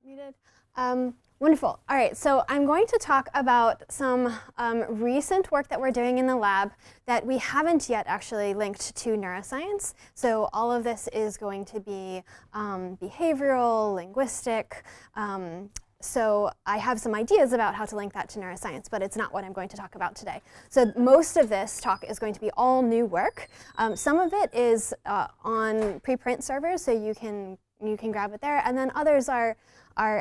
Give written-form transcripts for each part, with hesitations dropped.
Muted. Wonderful. All right, so I'm going to talk about some recent work that we're doing in the lab that we haven't yet actually linked to neuroscience. So all of this is going to be behavioral, linguistic. So I have some ideas about how to link that to neuroscience, but it's not what I'm going to talk about today. So most of this talk is going to be all new work. Some of it is on preprint servers, so you can grab it there, and then others are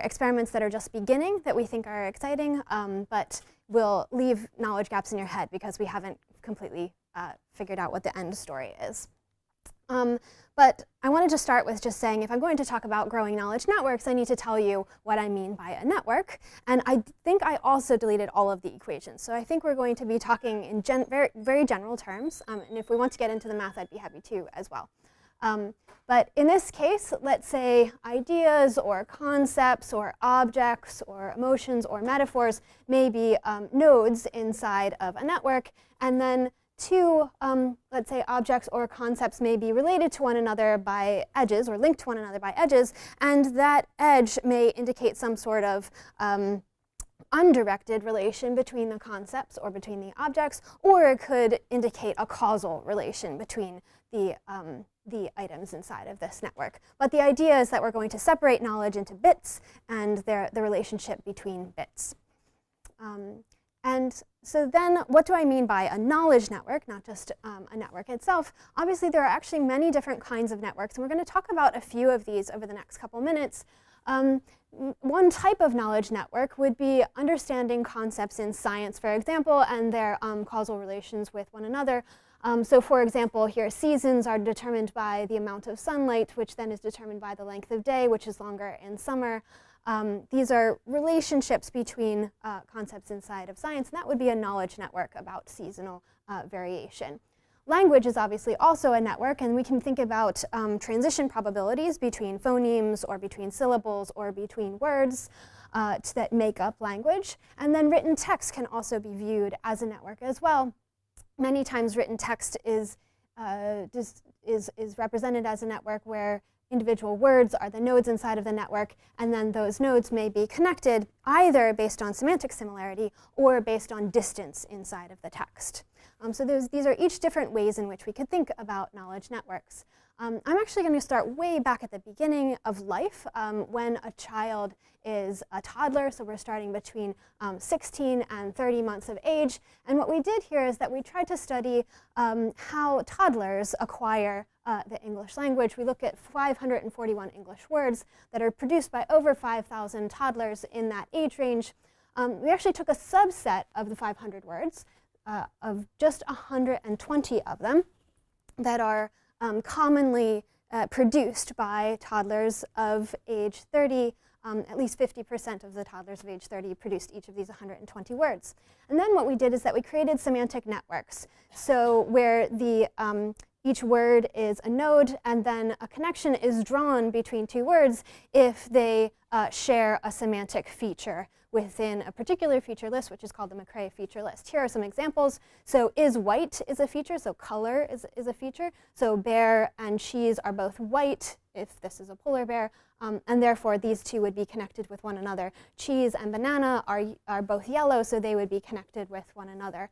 experiments that are just beginning that we think are exciting, but will leave knowledge gaps in your head because we haven't completely figured out what the end story is. But I wanted to start with just saying, if I'm going to talk about growing knowledge networks, I need to tell you what I mean by a network. And I think I also deleted all of the equations. So I think we're going to be talking in very, very general terms. And if we want to get into the math, I'd be happy to as well. But in this case, let's say ideas or concepts or objects or emotions or metaphors may be nodes inside of a network, and then two, let's say, objects or concepts may be related to one another by edges or linked to one another by edges, and that edge may indicate some sort of undirected relation between the concepts or between the objects, or it could indicate a causal relation between the items inside of this network. But the idea is that we're going to separate knowledge into bits and the relationship between bits. And so then what do I mean by a knowledge network, not just a network itself? Obviously, there are actually many different kinds of networks, and we're going to talk about a few of these over the next couple minutes. One type of knowledge network would be understanding concepts in science, for example, and their causal relations with one another. So for example, here seasons are determined by the amount of sunlight, which then is determined by the length of day, which is longer in summer. These are relationships between concepts inside of science, and that would be a knowledge network about seasonal variation. Language is obviously also a network, and we can think about transition probabilities between phonemes or between syllables or between words that make up language. And then written text can also be viewed as a network as well. Many times written text is represented as a network where individual words are the nodes inside of the network, and then those nodes may be connected either based on semantic similarity or based on distance inside of the text. So these are each different ways in which we could think about knowledge networks. I'm actually going to start way back at the beginning of life when a child is a toddler, so we're starting between 16 and 30 months of age. And what we did here is that we tried to study how toddlers acquire the English language. We look at 541 English words that are produced by over 5,000 toddlers in that age range. We actually took a subset of the 500 words, of just 120 of them that are commonly produced by toddlers of age 30. At least 50% of the toddlers of age 30 produced each of these 120 words. And then what we did is that we created semantic networks, so where each word is a node, and then a connection is drawn between two words if they share a semantic feature within a particular feature list, which is called the McCrae feature list. Here are some examples. So is white is a feature, so color is a feature. So bear and cheese are both white if this is a polar bear, and therefore these two would be connected with one another. Cheese and banana are both yellow, so they would be connected with one another.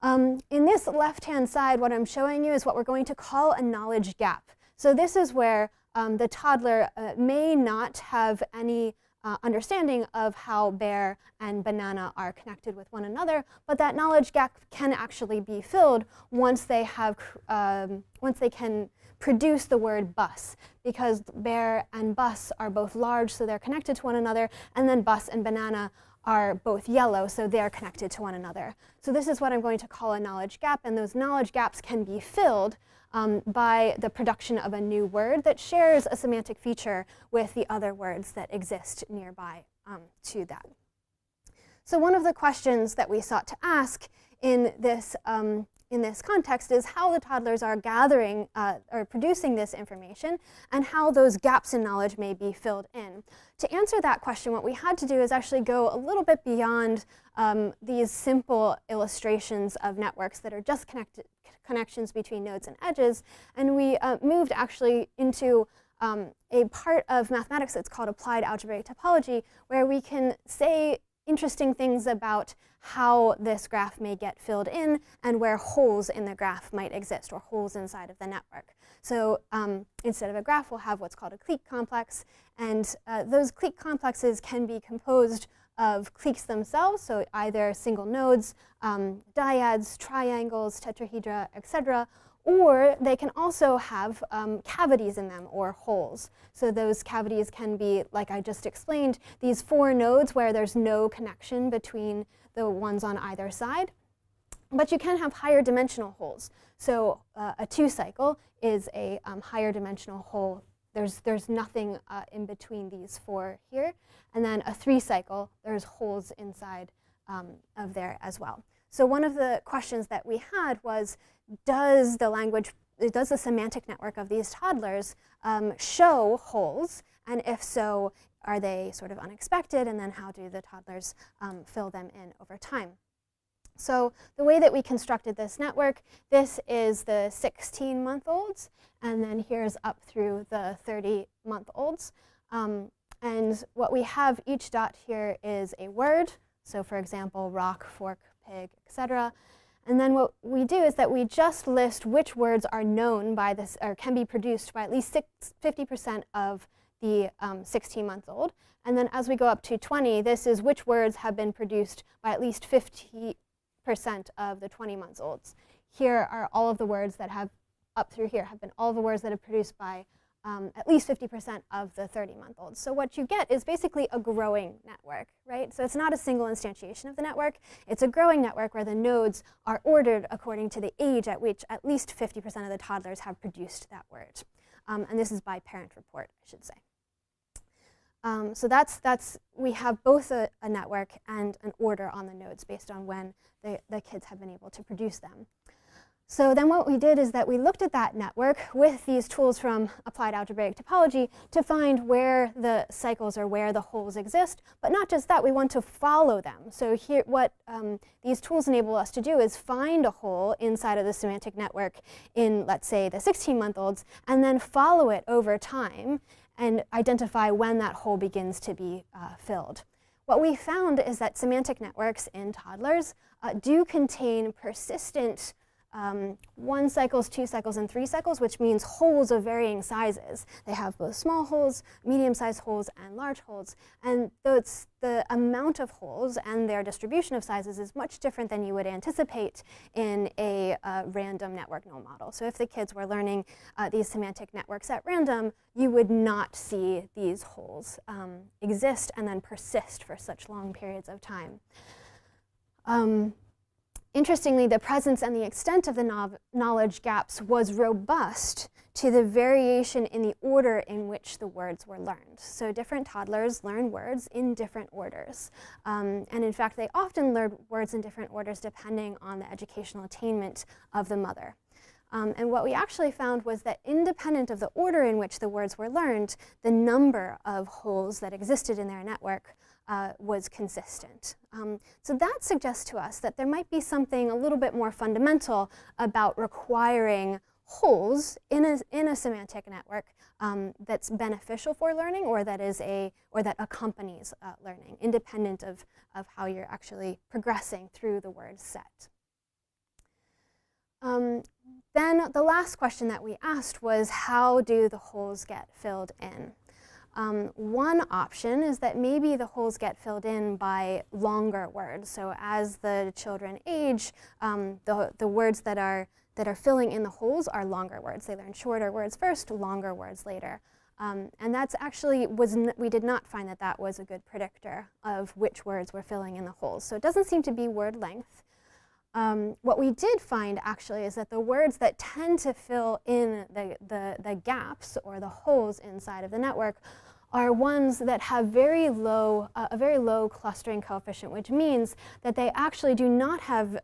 In this left-hand side, what I'm showing you is what we're going to call a knowledge gap. So this is where the toddler may not have any understanding of how bear and banana are connected with one another, but that knowledge gap can actually be filled once they can produce the word bus, because bear and bus are both large, so they're connected to one another, and then bus and banana are both yellow, so they're connected to one another. So this is what I'm going to call a knowledge gap, and those knowledge gaps can be filled by the production of a new word that shares a semantic feature with the other words that exist nearby to that. So one of the questions that we sought to ask in this context is how the toddlers are gathering or producing this information, and how those gaps in knowledge may be filled in. To answer that question, what we had to do is actually go a little bit beyond these simple illustrations of networks that are just connections between nodes and edges, and we moved actually into a part of mathematics that's called applied algebraic topology, where we can say interesting things about how this graph may get filled in and where holes in the graph might exist, or holes inside of the network. So instead of a graph, we'll have what's called a clique complex, and those clique complexes can be composed of cliques themselves, so either single nodes, dyads, triangles, tetrahedra, etc., or they can also have cavities in them, or holes. So those cavities can be, like I just explained, these 4 nodes where there's no connection between the ones on either side. But you can have higher dimensional holes. So a 2 cycle is a higher dimensional hole. There's nothing in between these 4 here. And then a 3 cycle, there's holes inside of there as well. So one of the questions that we had was, does the semantic network of these toddlers show holes? And if so, are they sort of unexpected? And then how do the toddlers fill them in over time? So the way that we constructed this network, this is the 16-month-olds, and then here's up through the 30-month-olds. And what we have, each dot here is a word. So for example, rock, fork, pig, etc. And then what we do is that we just list which words are known by this, or can be produced by at least 50% of the 16-month-old. And then as we go up to 20, this is which words have been produced by at least 50% of the 20-month-olds. Here are all of the words that have, up through here, have been all the words that are produced by at least 50% of the 30-month-olds. So what you get is basically a growing network, right? So it's not a single instantiation of the network. It's a growing network where the nodes are ordered according to the age at which at least 50% of the toddlers have produced that word. And this is by parent report, I should say. So we have both a network and an order on the nodes based on when the kids have been able to produce them. So then what we did is that we looked at that network with these tools from applied algebraic topology to find where the cycles or where the holes exist. But not just that, we want to follow them. So here, what these tools enable us to do is find a hole inside of the semantic network in, let's say, the 16-month-olds, and then follow it over time and identify when that hole begins to be filled. What we found is that semantic networks in toddlers do contain persistent 1 cycles, 2 cycles, and 3 cycles, which means holes of varying sizes. They have both small holes, medium-sized holes, and large holes. And the amount of holes and their distribution of sizes is much different than you would anticipate in a random network null model. So if the kids were learning these semantic networks at random, you would not see these holes exist and then persist for such long periods of time. Interestingly, the presence and the extent of the knowledge gaps was robust to the variation in the order in which the words were learned. So different toddlers learn words in different orders. And in fact, they often learn words in different orders depending on the educational attainment of the mother. And what we actually found was that independent of the order in which the words were learned, the number of holes that existed in their network was consistent. So that suggests to us that there might be something a little bit more fundamental about requiring holes in a semantic network that's beneficial for learning, or that accompanies learning, independent of how you're actually progressing through the word set. Then the last question that we asked was, how do the holes get filled in? One option is that maybe the holes get filled in by longer words. So as the children age, the words that are filling in the holes are longer words. They learn shorter words first, longer words later. And that's actually, we did not find that that was a good predictor of which words were filling in the holes. So it doesn't seem to be word length. What we did find actually is that the words that tend to fill in the gaps or the holes inside of the network are ones that have a very low clustering coefficient, which means that they actually do not have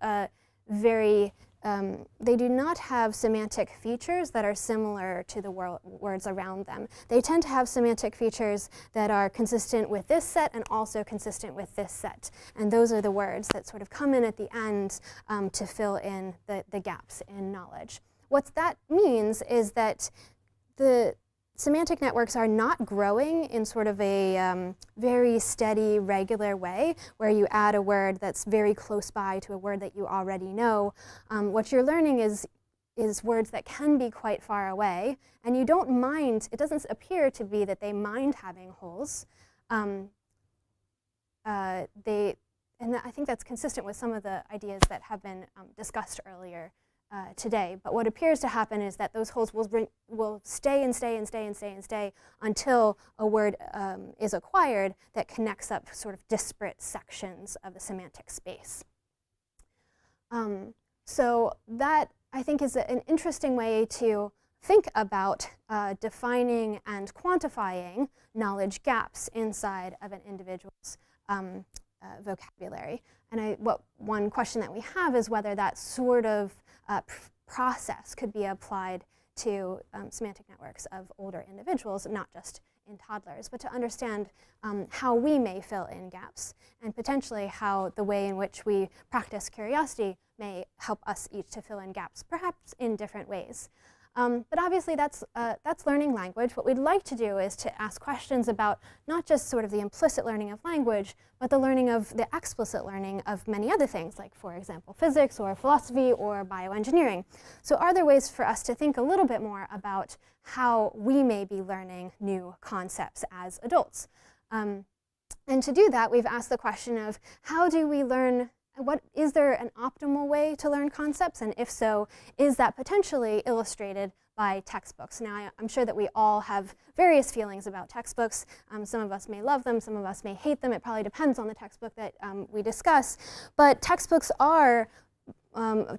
they do not have semantic features that are similar to the words around them. They tend to have semantic features that are consistent with this set and also consistent with this set. And those are the words that sort of come in at the end to fill in the gaps in knowledge. What that means is that semantic networks are not growing in sort of a very steady, regular way where you add a word that's very close by to a word that you already know. What you're learning is words that can be quite far away, and you don't mind, it doesn't appear to be that they mind having holes. And I think that's consistent with some of the ideas that have been discussed earlier today. But what appears to happen is that those holes will stay and stay and stay and stay and stay until a word is acquired that connects up sort of disparate sections of the semantic space. So that, I think, is an interesting way to think about defining and quantifying knowledge gaps inside of an individual's vocabulary. And one question that we have is whether that sort of process could be applied to semantic networks of older individuals, not just in toddlers, but to understand how we may fill in gaps, and potentially how the way in which we practice curiosity may help us each to fill in gaps, perhaps in different ways. But obviously that's learning language. What we'd like to do is to ask questions about not just sort of the implicit learning of language, but the learning of the explicit learning of many other things, like, for example, physics or philosophy or bioengineering. So are there ways for us to think a little bit more about how we may be learning new concepts as adults? And to do that, we've asked the question of how do we learn. Is there an optimal way to learn concepts? And if so, is that potentially illustrated by textbooks? Now, I'm sure that we all have various feelings about textbooks. Some of us may love them, some of us may hate them. It probably depends on the textbook that we discuss. But textbooks are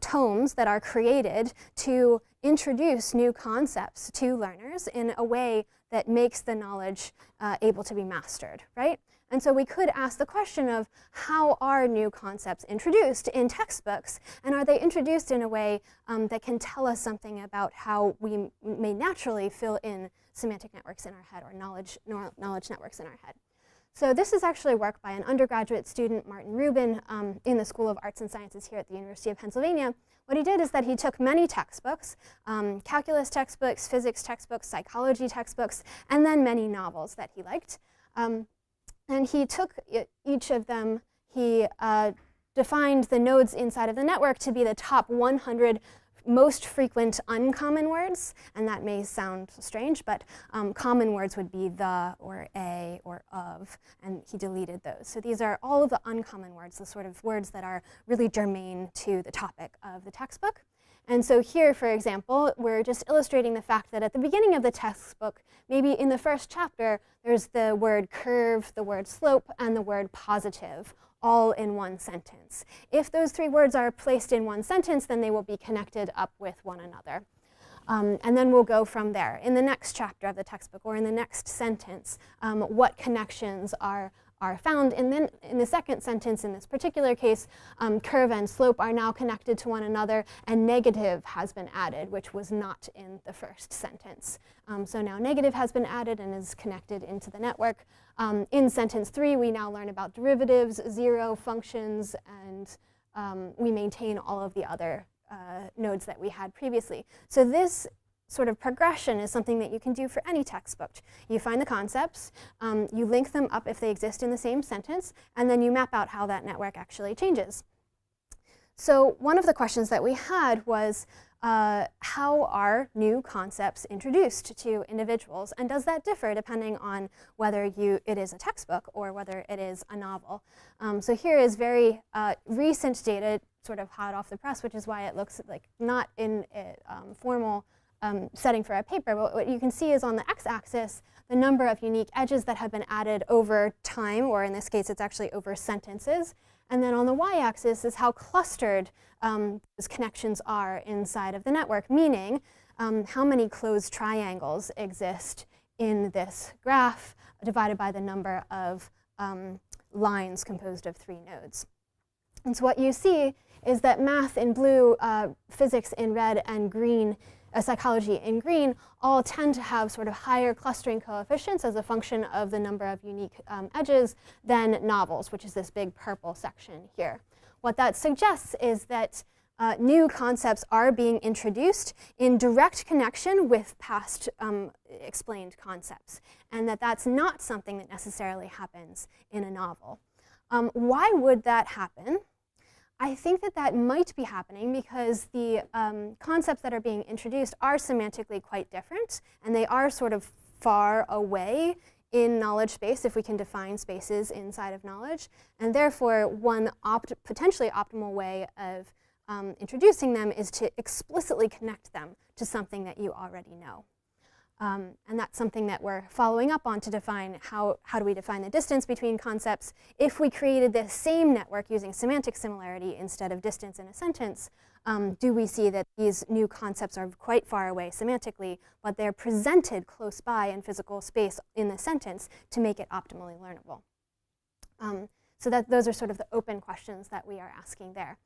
tomes that are created to introduce new concepts to learners in a way that makes the knowledge able to be mastered, right? And so we could ask the question of how are new concepts introduced in textbooks, and are they introduced in a way that can tell us something about how we may naturally fill in semantic networks in our head, or knowledge networks in our head. So this is actually work by an undergraduate student, Martin Rubin, in the School of Arts and Sciences here at the University of Pennsylvania. What he did is that he took many textbooks, calculus textbooks, physics textbooks, psychology textbooks, and then many novels that he liked. And he took each of them, he defined the nodes inside of the network to be the top 100 most frequent uncommon words, and that may sound strange, but common words would be the, or a, or of, and he deleted those. So these are all of the uncommon words, the sort of words that are really germane to the topic of the textbook. And so here, for example, we're just illustrating the fact that at the beginning of the textbook, maybe in the first chapter, there's the word curve, the word slope, and the word positive, all in one sentence. If those three words are placed in one sentence, then they will be connected up with one another. And then we'll go from there. In the next chapter of the textbook, or in the next sentence, what connections are found. And then in the second sentence, in this particular case, curve and slope are now connected to one another, and negative has been added, which was not in the first sentence. So now negative has been added and is connected into the network. In sentence 3, we now learn about derivatives, zero functions, and we maintain all of the other nodes that we had previously. So this sort of progression is something that you can do for any textbook. You find the concepts, you link them up if they exist in the same sentence, and then you map out how that network actually changes. So one of the questions that we had was, how are new concepts introduced to individuals, and does that differ depending on whether it is a textbook or whether it is a novel? So here is very recent data, sort of hot off the press, which is why it looks like not in a formal setting for a paper, but what you can see is on the x-axis the number of unique edges that have been added over time, or in this case it's actually over sentences. And then on the y-axis is how clustered those connections are inside of the network, meaning how many closed triangles exist in this graph divided by the number of lines composed of 3 nodes. And so what you see is that math in blue, physics in red, and green, psychology in green, all tend to have sort of higher clustering coefficients as a function of the number of unique edges than novels, which is this big purple section here. What that suggests is that new concepts are being introduced in direct connection with past explained concepts, and that that's not something that necessarily happens in a novel. Why would that happen? I think that that might be happening because the concepts that are being introduced are semantically quite different, and they are sort of far away in knowledge space, if we can define spaces inside of knowledge. And therefore, one potentially optimal way of introducing them is to explicitly connect them to something that you already know. And that's something that we're following up on to define how do we define the distance between concepts. If we created this same network using semantic similarity instead of distance in a sentence, do we see that these new concepts are quite far away semantically, but they're presented close by in physical space in the sentence to make it optimally learnable? So those are sort of the open questions that we are asking there.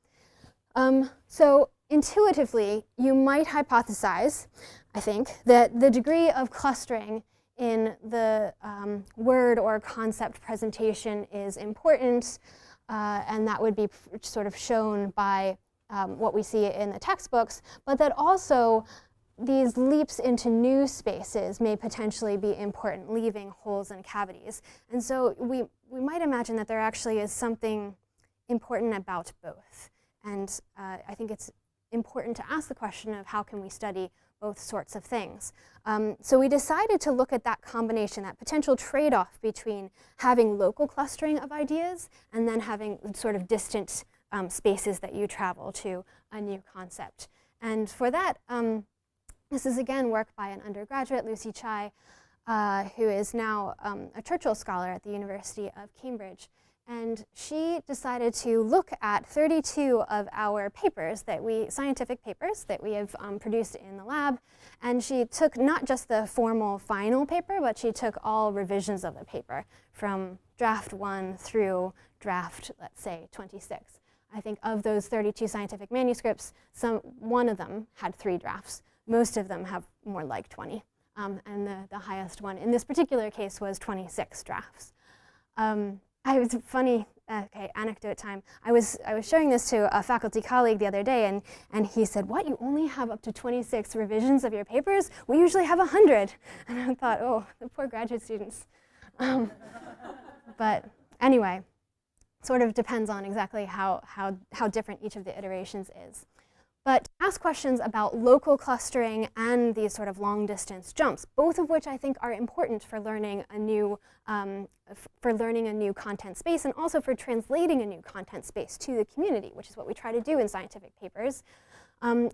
So intuitively, you might hypothesize, I think, that the degree of clustering in the word or concept presentation is important, and that would be sort of shown by what we see in the textbooks, but that also these leaps into new spaces may potentially be important, leaving holes and cavities. And so we might imagine that there actually is something important about both. And I think it's important to ask the question of how can we study both sorts of things. So we decided to look at that combination, that potential trade-off between having local clustering of ideas and then having sort of distant spaces that you travel to a new concept. And for that, this is again work by an undergraduate, Lucy Chai, who is now a Churchill Scholar at the University of Cambridge. And she decided to look at 32 of our papers, scientific papers that we have produced in the lab. And she took not just the formal final paper, but she took all revisions of the paper from draft 1 through draft, let's say, 26. I think of those 32 scientific manuscripts, one of them had 3 drafts. Most of them have more like 20. And the highest one in this particular case was 26 drafts. I was funny, anecdote time. I was showing this to a faculty colleague the other day, and he said, "What, you only have up to 26 revisions of your papers? We usually have 100. And I thought, oh, the poor graduate students. But anyway, sort of depends on exactly how different each of the iterations is. But to ask questions about local clustering and these sort of long-distance jumps, both of which I think are important for learning a new content space and also for translating a new content space to the community, which is what we try to do in scientific papers,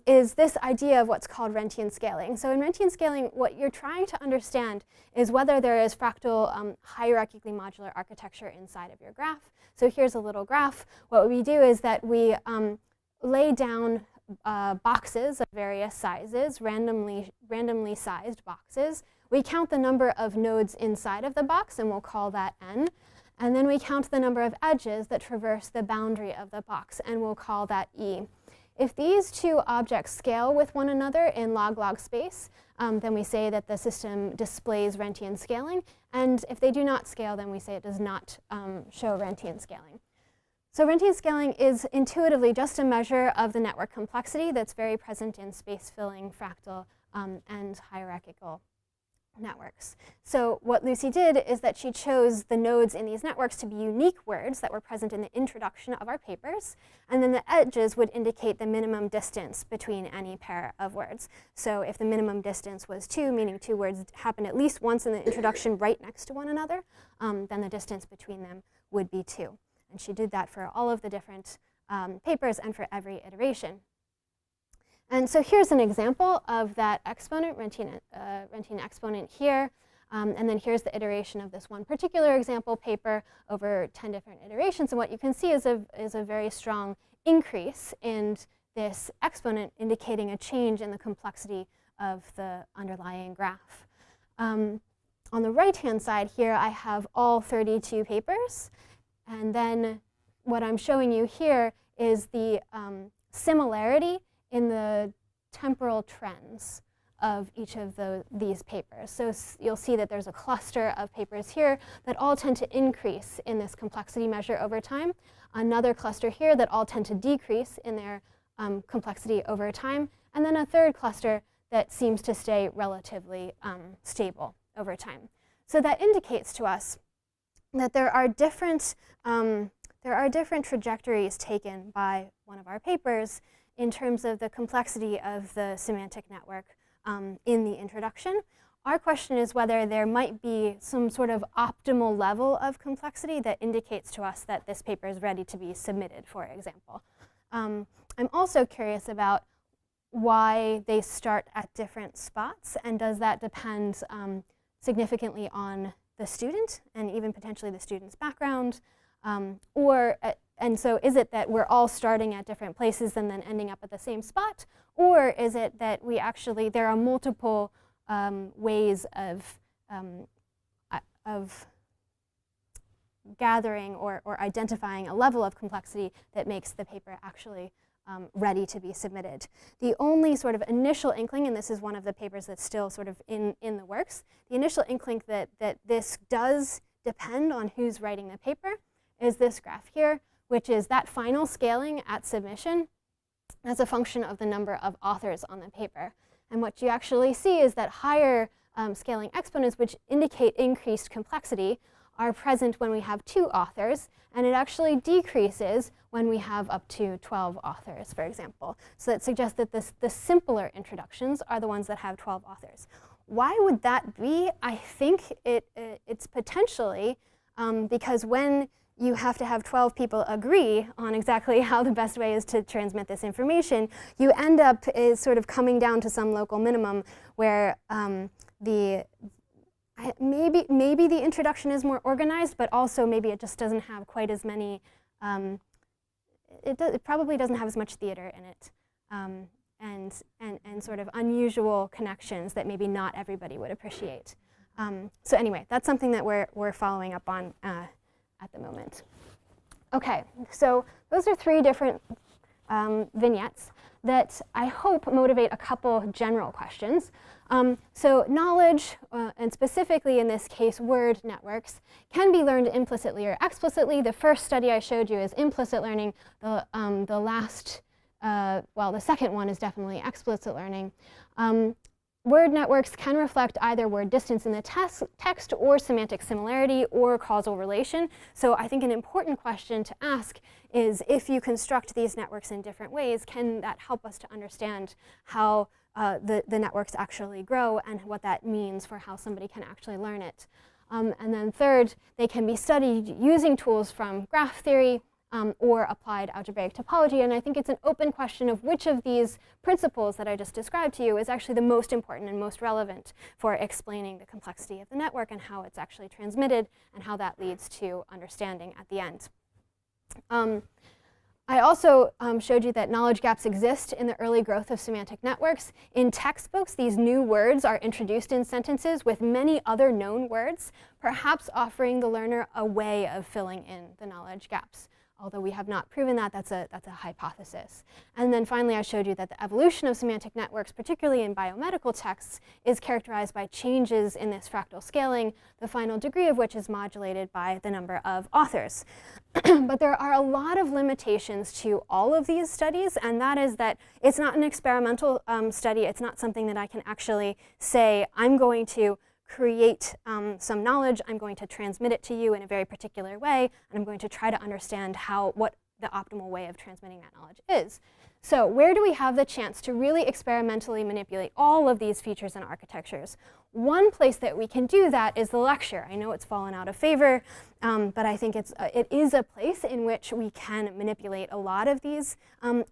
is this idea of what's called Rentian scaling. So in Rentian scaling, what you're trying to understand is whether there is fractal hierarchically modular architecture inside of your graph. So here's a little graph. What we do is that we lay down boxes of various sizes, randomly sized boxes. We count the number of nodes inside of the box, and we'll call that n. And then we count the number of edges that traverse the boundary of the box, and we'll call that e. If these two objects scale with one another in log-log space, then we say that the system displays Rentian scaling. And if they do not scale, then we say it does not show Rentian scaling. So Rentian scaling is intuitively just a measure of the network complexity that's very present in space-filling, fractal, and hierarchical networks. So what Lucy did is that she chose the nodes in these networks to be unique words that were present in the introduction of our papers, and then the edges would indicate the minimum distance between any pair of words. So if the minimum distance was 2, meaning 2 words happened at least once in the introduction right next to one another, then the distance between them would be 2. And she did that for all of the different papers and for every iteration. And so here's an example of that exponent, Rentian exponent here. And then here's the iteration of this one particular example paper over 10 different iterations. And what you can see is a very strong increase in this exponent, indicating a change in the complexity of the underlying graph. On the right-hand side here, I have all 32 papers. And then what I'm showing you here is the similarity in the temporal trends of each of these papers. So you'll see that there's a cluster of papers here that all tend to increase in this complexity measure over time. Another cluster here that all tend to decrease in their complexity over time, and then a third cluster that seems to stay relatively stable over time. So that indicates to us that there are different trajectories taken by one of our papers in terms of the complexity of the semantic network in the introduction. Our question is whether there might be some sort of optimal level of complexity that indicates to us that this paper is ready to be submitted, for example. I'm also curious about why they start at different spots, and does that depend significantly on the student and even potentially the student's background? And so is it that we're all starting at different places and then ending up at the same spot? Or is it that we actually, there are multiple ways of gathering or identifying a level of complexity that makes the paper actually ready to be submitted? The only sort of initial inkling, and this is one of the papers that's still sort of in the works, the initial inkling that this does depend on who's writing the paper is this graph here, which is that final scaling at submission as a function of the number of authors on the paper. And what you actually see is that higher scaling exponents, which indicate increased complexity, are present when we have 2 authors, and it actually decreases when we have up to 12 authors, for example. So that suggests that the simpler introductions are the ones that have 12 authors. Why would that be? I think it's potentially because when you have to have 12 people agree on exactly how the best way is to transmit this information, you end up sort of coming down to some local minimum where maybe the introduction is more organized, but also maybe it just doesn't have quite as many, it probably doesn't have as much theater in it, and sort of unusual connections that maybe not everybody would appreciate. So anyway, that's something that we're following up on at the moment. Okay, so those are 3 different vignettes that I hope motivate a couple general questions. So knowledge, and specifically in this case word networks, can be learned implicitly or explicitly. The first study I showed you is implicit learning. The second one is definitely explicit learning. Word networks can reflect either word distance in the text or semantic similarity or causal relation. So I think an important question to ask is, if you construct these networks in different ways, can that help us to understand how the networks actually grow and what that means for how somebody can actually learn it? And then third, they can be studied using tools from graph theory, or applied algebraic topology. And I think it's an open question of which of these principles that I just described to you is actually the most important and most relevant for explaining the complexity of the network and how it's actually transmitted and how that leads to understanding at the end. I also showed you that knowledge gaps exist in the early growth of semantic networks. In textbooks, these new words are introduced in sentences with many other known words, perhaps offering the learner a way of filling in the knowledge gaps. Although we have not proven that, that's a hypothesis. And then finally, I showed you that the evolution of semantic networks, particularly in biomedical texts, is characterized by changes in this fractal scaling, the final degree of which is modulated by the number of authors. But there are a lot of limitations to all of these studies, and that is that it's not an experimental study. It's not something that I can actually say, I'm going to create some knowledge, I'm going to transmit it to you in a very particular way, and I'm going to try to understand what the optimal way of transmitting that knowledge is. So where do we have the chance to really experimentally manipulate all of these features and architectures? One place that we can do that is the lecture. I know it's fallen out of favor, but I think it is a place in which we can manipulate a lot of these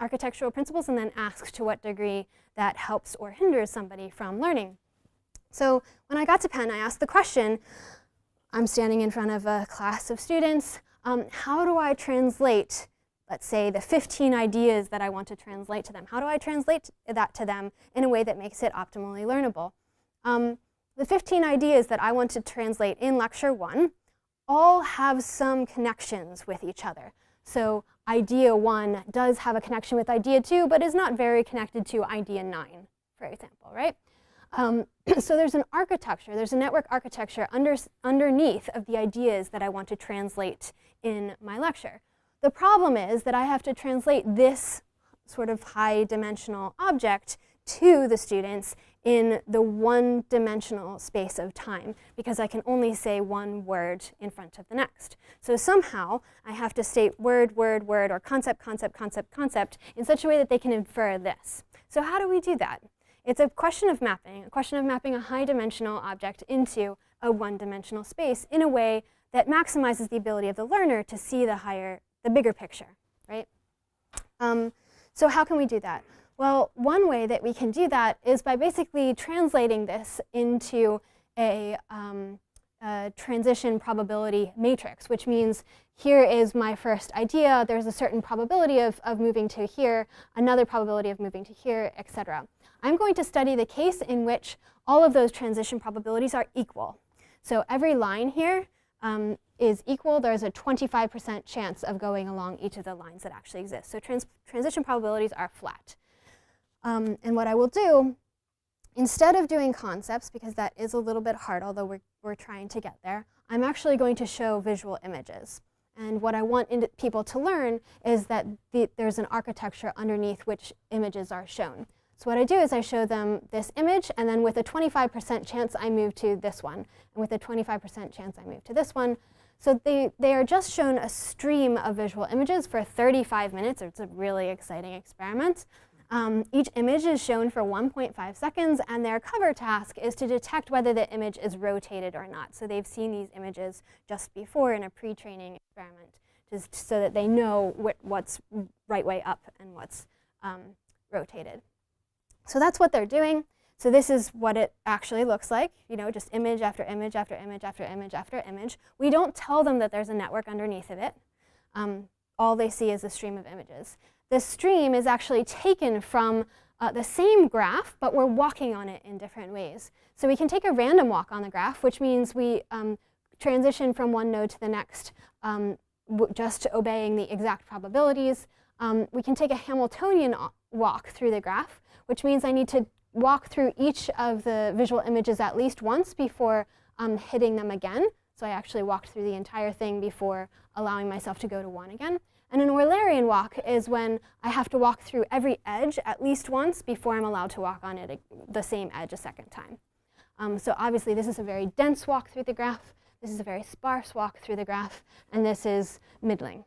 architectural principles and then ask to what degree that helps or hinders somebody from learning. So when I got to Penn, I asked the question, I'm standing in front of a class of students, how do I translate, let's say, the 15 ideas that I want to translate to them? How do I translate that to them in a way that makes it optimally learnable? The 15 ideas that I want to translate in lecture 1 all have some connections with each other. So idea 1 does have a connection with idea 2, but is not very connected to idea 9, for example, right? So there's an architecture, there's a network architecture underneath of the ideas that I want to translate in my lecture. The problem is that I have to translate this sort of high-dimensional object to the students in the one-dimensional space of time, because I can only say one word in front of the next. So somehow I have to state word, word, word, or concept, concept, concept, concept in such a way that they can infer this. So how do we do that? It's a question of mapping a high-dimensional object into a one-dimensional space in a way that maximizes the ability of the learner to see the bigger picture, right? So how can we do that? Well, one way that we can do that is by basically translating this into a transition probability matrix, which means here is my first idea, there's a certain probability of moving to here, another probability of moving to here, etc. I'm going to study the case in which all of those transition probabilities are equal. So every line here is equal. There's a 25% chance of going along each of the lines that actually exist. So transition probabilities are flat. And what I will do, instead of doing concepts, because that is a little bit hard, although we're trying to get there, I'm actually going to show visual images. And what I want people to learn is that there's an architecture underneath which images are shown. So what I do is I show them this image, and then with a 25% chance I move to this one, and with a 25% chance I move to this one. So they are just shown a stream of visual images for 35 minutes. It's a really exciting experiment. Each image is shown for 1.5 seconds, and their cover task is to detect whether the image is rotated or not. So they've seen these images just before in a pre-training experiment, just so that they know what's right way up and what's rotated. So that's what they're doing. So this is what it actually looks like, just image after image after image after image after image. We don't tell them that there's a network underneath of it. All they see is a stream of images. This stream is actually taken from the same graph, but we're walking on it in different ways. So we can take a random walk on the graph, which means we transition from one node to the next, just obeying the exact probabilities. We can take a Hamiltonian walk through the graph, which means I need to walk through each of the visual images at least once before hitting them again. So I actually walked through the entire thing before allowing myself to go to one again. And an Eulerian walk is when I have to walk through every edge at least once before I'm allowed to walk on it the same edge a second time. So obviously this is a very dense walk through the graph, this is a very sparse walk through the graph, and this is middling.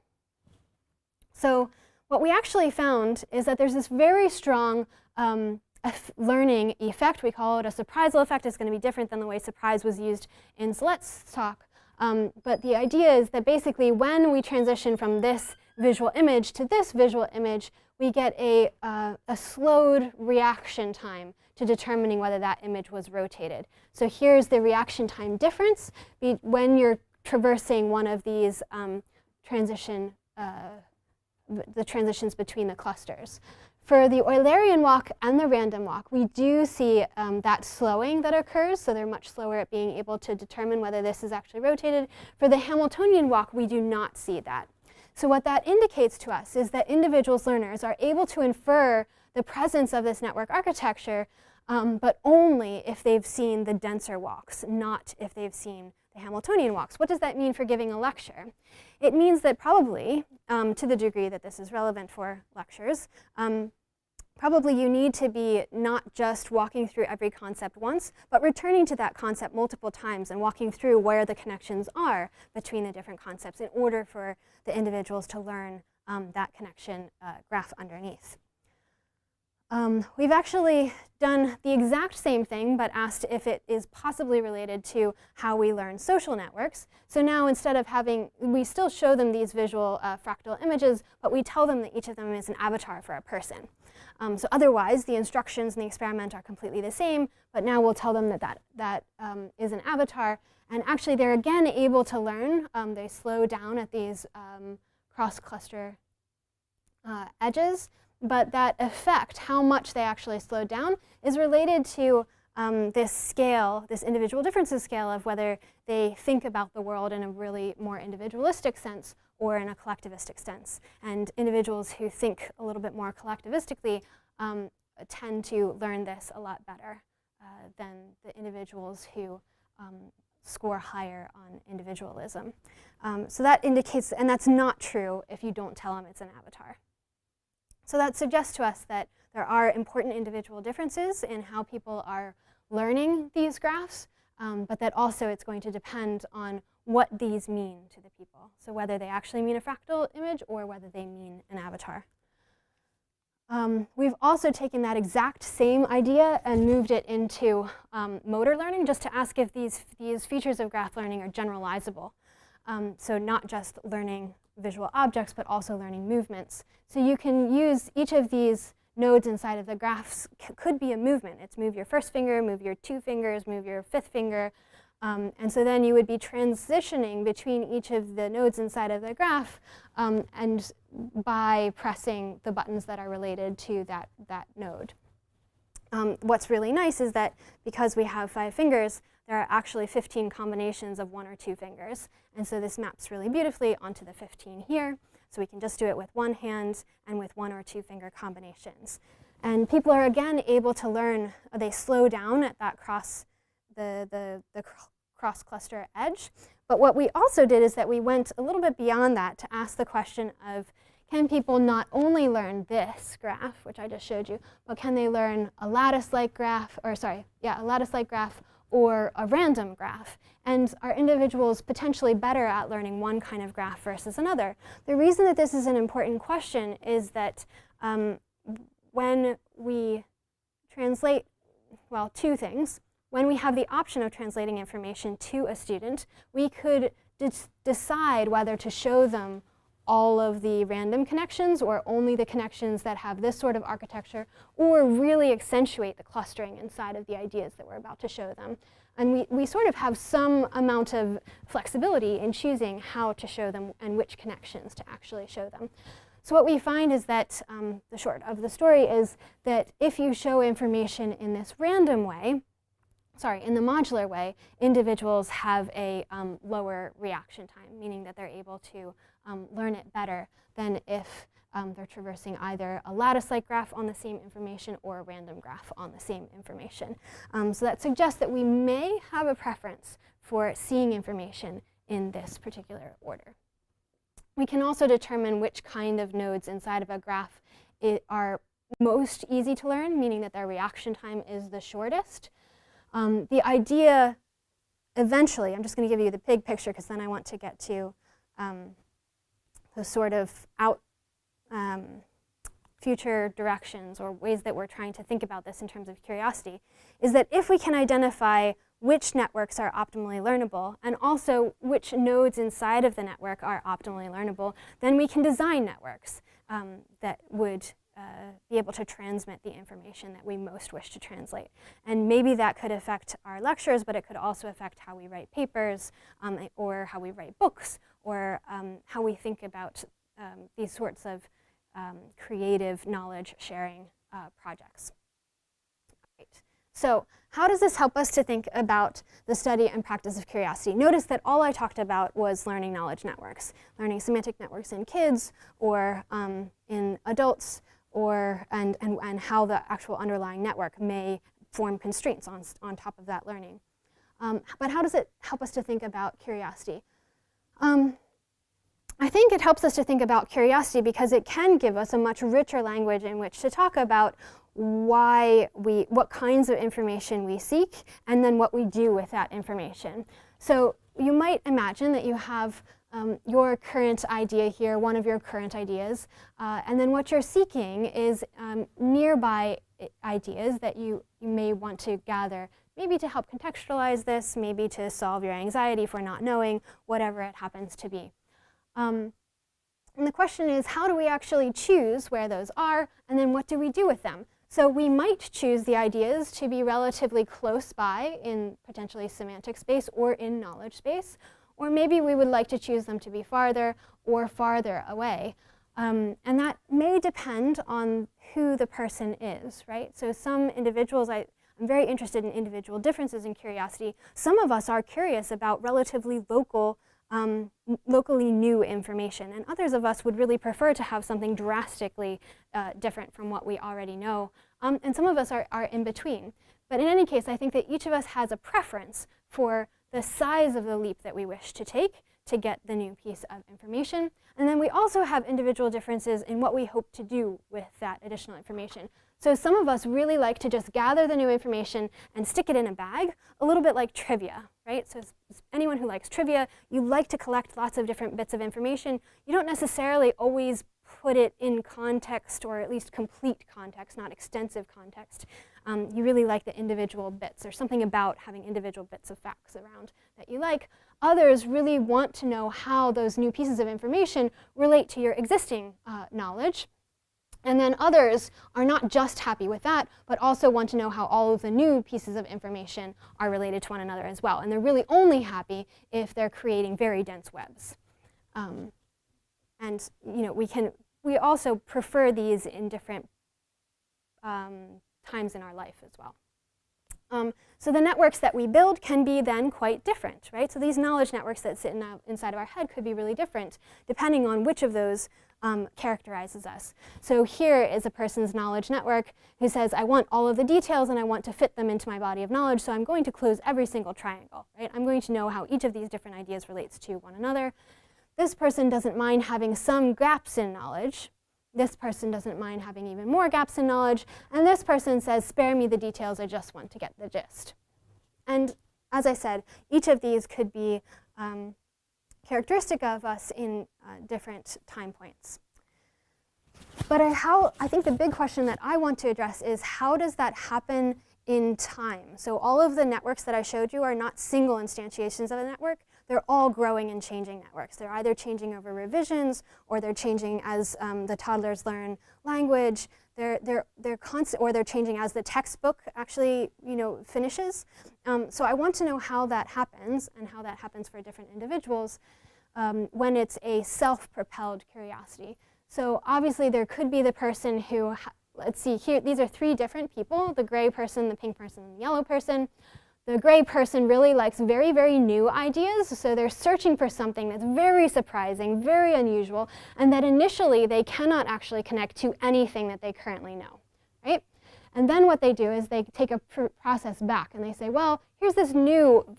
So what we actually found is that there's this very strong learning effect. We call it a surprisal effect. It's going to be different than the way surprise was used in Slet's talk. But the idea is that basically when we transition from this visual image to this visual image, we get a slowed reaction time to determining whether that image was rotated. So here's the reaction time difference when you're traversing one of these transitions between the clusters. For the Eulerian walk and the random walk, we do see that slowing that occurs, so they're much slower at being able to determine whether this is actually rotated. For the Hamiltonian walk, we do not see that. So what that indicates to us is that individuals, learners, are able to infer the presence of this network architecture, but only if they've seen the denser walks, not if they've seen the Hamiltonian walks. What does that mean for giving a lecture? It means that probably, to the degree that this is relevant for lectures, probably you need to be not just walking through every concept once, but returning to that concept multiple times and walking through where the connections are between the different concepts in order for the individuals to learn that connection graph underneath. We've actually done the exact same thing, but asked if it is possibly related to how we learn social networks. So now instead of we still show them these visual fractal images, but we tell them that each of them is an avatar for a person. So otherwise, the instructions in the experiment are completely the same, but now we'll tell them that is an avatar. And actually, they're again able to learn. They slow down at these cross-cluster edges. But that effect, how much they actually slow down, is related to this scale, this individual differences scale of whether they think about the world in a really more individualistic sense or in a collectivistic sense. And individuals who think a little bit more collectivistically tend to learn this a lot better than the individuals who score higher on individualism. So that indicates, and that's not true if you don't tell them it's an avatar. So that suggests to us that there are important individual differences in how people are learning these graphs, but that also it's going to depend on what these mean to the people. So whether they actually mean a fractal image or whether they mean an avatar. We've also taken that exact same idea and moved it into motor learning, just to ask if these features of graph learning are generalizable. So not just learning visual objects, but also learning movements. So you can use each of these nodes inside of the graphs could be a movement. It's move your first finger, move your 2 fingers, move your 5th finger. And so then you would be transitioning between each of the nodes inside of the graph and by pressing the buttons that are related to that node. What's really nice is that because we have 5 fingers, there are actually 15 combinations of 1 or 2 fingers. And so this maps really beautifully onto the 15 here. So we can just do it with 1 hand and with 1 or 2 finger combinations. And people are again able to learn, they slow down at that the cross cluster edge. But what we also did is that we went a little bit beyond that to ask the question of, can people not only learn this graph, which I just showed you, but can they learn a lattice-like graph, or sorry, yeah, a lattice-like graph or a random graph? And are individuals potentially better at learning one kind of graph versus another? The reason that this is an important question is that when we translate, well, 2 things. When we have the option of translating information to a student, we could decide whether to show them all of the random connections or only the connections that have this sort of architecture, or really accentuate the clustering inside of the ideas that we're about to show them. And we sort of have some amount of flexibility in choosing how to show them and which connections to actually show them. So what we find is that the short of the story is that if you show information in this random way, in the modular way, individuals have a lower reaction time, meaning that they're able to learn it better than if they're traversing either a lattice-like graph on the same information or a random graph on the same information. So that suggests that we may have a preference for seeing information in this particular order. We can also determine which kind of nodes inside of a graph are most easy to learn, meaning that their reaction time is the shortest. The idea, eventually, I'm just going to give you the big picture because then I want to get to the sort of future directions or ways that we're trying to think about this in terms of curiosity, is that if we can identify which networks are optimally learnable and also which nodes inside of the network are optimally learnable, then we can design networks that would be able to transmit the information that we most wish to translate. And maybe that could affect our lectures, but it could also affect how we write papers, or how we write books, or how we think about these sorts of creative knowledge sharing projects. Right. So how does this help us to think about the study and practice of curiosity? Notice that all I talked about was learning knowledge networks, learning semantic networks in kids or in adults, and how the actual underlying network may form constraints on top of that learning. But how does it help us to think about curiosity? I think it helps us to think about curiosity because it can give us a much richer language in which to talk about what kinds of information we seek, and then what we do with that information. So you might imagine that you have your current idea here, one of your current ideas, and then what you're seeking is nearby ideas that you may want to gather, maybe to help contextualize this, maybe to solve your anxiety for not knowing, whatever it happens to be. And the question is, how do we actually choose where those are, and then what do we do with them? So we might choose the ideas to be relatively close by in potentially semantic space or in knowledge space, or maybe we would like to choose them to be farther or farther away. And that may depend on who the person is, right? So some individuals, I'm very interested in individual differences in curiosity. Some of us are curious about relatively locally new information, and others of us would really prefer to have something drastically different from what we already know. And some of us are in between. But in any case, I think that each of us has a preference for the size of the leap that we wish to take, to get the new piece of information. And then we also have individual differences in what we hope to do with that additional information. So some of us really like to just gather the new information and stick it in a bag, a little bit like trivia, right? So anyone who likes trivia, you like to collect lots of different bits of information. You don't necessarily always put it in context, or at least complete context, not extensive context. You really like the individual bits. There's something about having individual bits of facts around that you like. Others really want to know how those new pieces of information relate to your existing knowledge. And then others are not just happy with that, but also want to know how all of the new pieces of information are related to one another as well. And they're really only happy if they're creating very dense webs. And we also prefer these in different times in our life as well. So the networks that we build can be then quite different, right? So these knowledge networks that sit inside of our head could be really different depending on which of those characterizes us. So here is a person's knowledge network who says, I want all of the details and I want to fit them into my body of knowledge, so I'm going to close every single triangle, right? I'm going to know how each of these different ideas relates to one another. This person doesn't mind having some gaps in knowledge. This person doesn't mind having even more gaps in knowledge. And this person says, spare me the details, I just want to get the gist. And as I said, each of these could be characteristic of us in different time points. But I think the big question that I want to address is, how does that happen in time? So all of the networks that I showed you are not single instantiations of a network. They're all growing and changing networks. They're either changing over revisions, or they're changing as the toddlers learn language. They're constant, or they're changing as the textbook actually, finishes. So I want to know how that happens, and how that happens for different individuals when it's a self-propelled curiosity. So obviously there could be the person who, let's see here, these are three different people: the gray person, the pink person, and the yellow person. The gray person really likes very, very new ideas, so they're searching for something that's very surprising, very unusual, and that initially they cannot actually connect to anything that they currently know, right? And then what they do is they take a process back and they say, well, here's this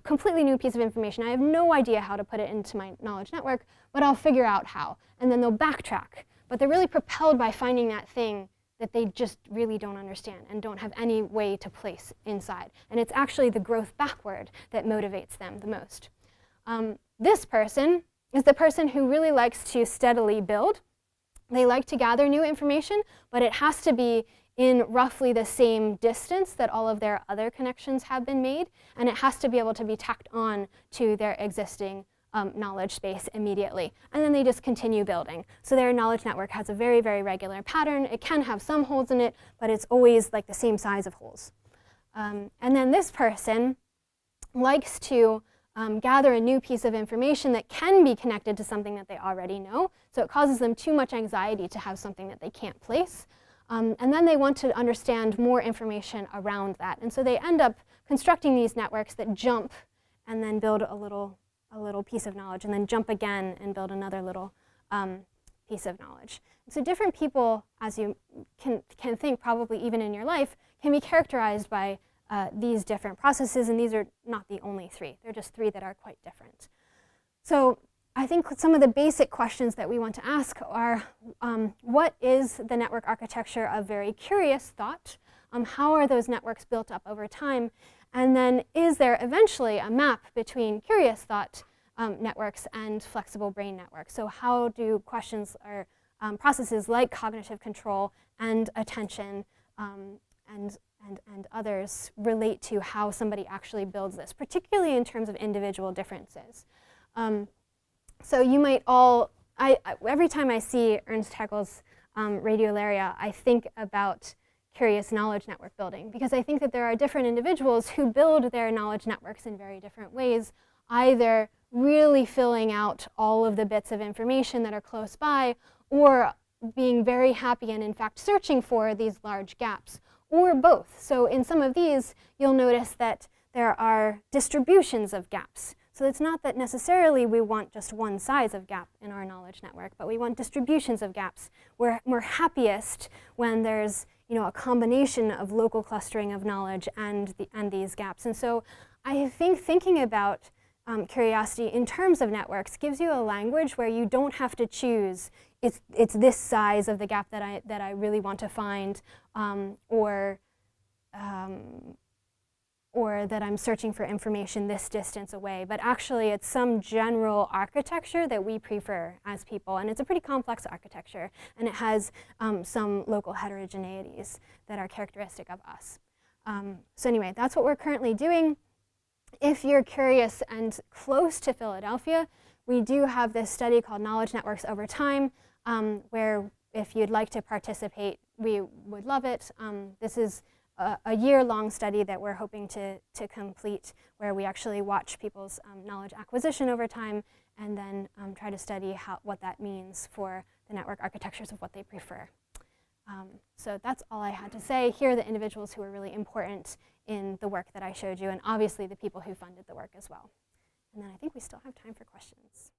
completely new piece of information. I have no idea how to put it into my knowledge network, but I'll figure out how. And then they'll backtrack. But they're really propelled by finding that thing that they just really don't understand and don't have any way to place inside. And it's actually the growth backward that motivates them the most. This person is the person who really likes to steadily build. They like to gather new information, but it has to be in roughly the same distance that all of their other connections have been made, and it has to be able to be tacked on to their existing knowledge space immediately. And then they just continue building. So their knowledge network has a very, very regular pattern. It can have some holes in it, but it's always like the same size of holes. And then this person likes to gather a new piece of information that can be connected to something that they already know. So it causes them too much anxiety to have something that they can't place. And then they want to understand more information around that. And so they end up constructing these networks that jump and then build a little piece of knowledge, and then jump again and build another little piece of knowledge. So different people, as you can think probably even in your life, can be characterized by these different processes, and these are not the only three. They're just three that are quite different. So I think some of the basic questions that we want to ask are, what is the network architecture of very curious thought? How are those networks built up over time? And then is there eventually a map between curious thought networks and flexible brain networks? So how do questions or processes like cognitive control and attention and others relate to how somebody actually builds this, particularly in terms of individual differences? So you might all, every time I see Ernst Haeckel's Radiolaria, I think about curious knowledge network building, because I think that there are different individuals who build their knowledge networks in very different ways, either really filling out all of the bits of information that are close by, or being very happy and in fact searching for these large gaps, or both. So in some of these, you'll notice that there are distributions of gaps. So it's not that necessarily we want just one size of gap in our knowledge network, but we want distributions of gaps. We're happiest when there's a combination of local clustering of knowledge and these gaps. And so I think thinking about curiosity in terms of networks gives you a language where you don't have to choose it's this size of the gap that I really want to find, or that I'm searching for information this distance away, but actually it's some general architecture that we prefer as people, and it's a pretty complex architecture, and it has some local heterogeneities that are characteristic of us. So anyway, that's what we're currently doing. If you're curious and close to Philadelphia, we do have this study called Knowledge Networks Over Time, where if you'd like to participate, we would love it. This is a year-long study that we're hoping to complete, where we actually watch people's knowledge acquisition over time and then try to study what that means for the network architectures of what they prefer. So that's all I had to say. Here are the individuals who are really important in the work that I showed you, and obviously the people who funded the work as well. And then I think we still have time for questions.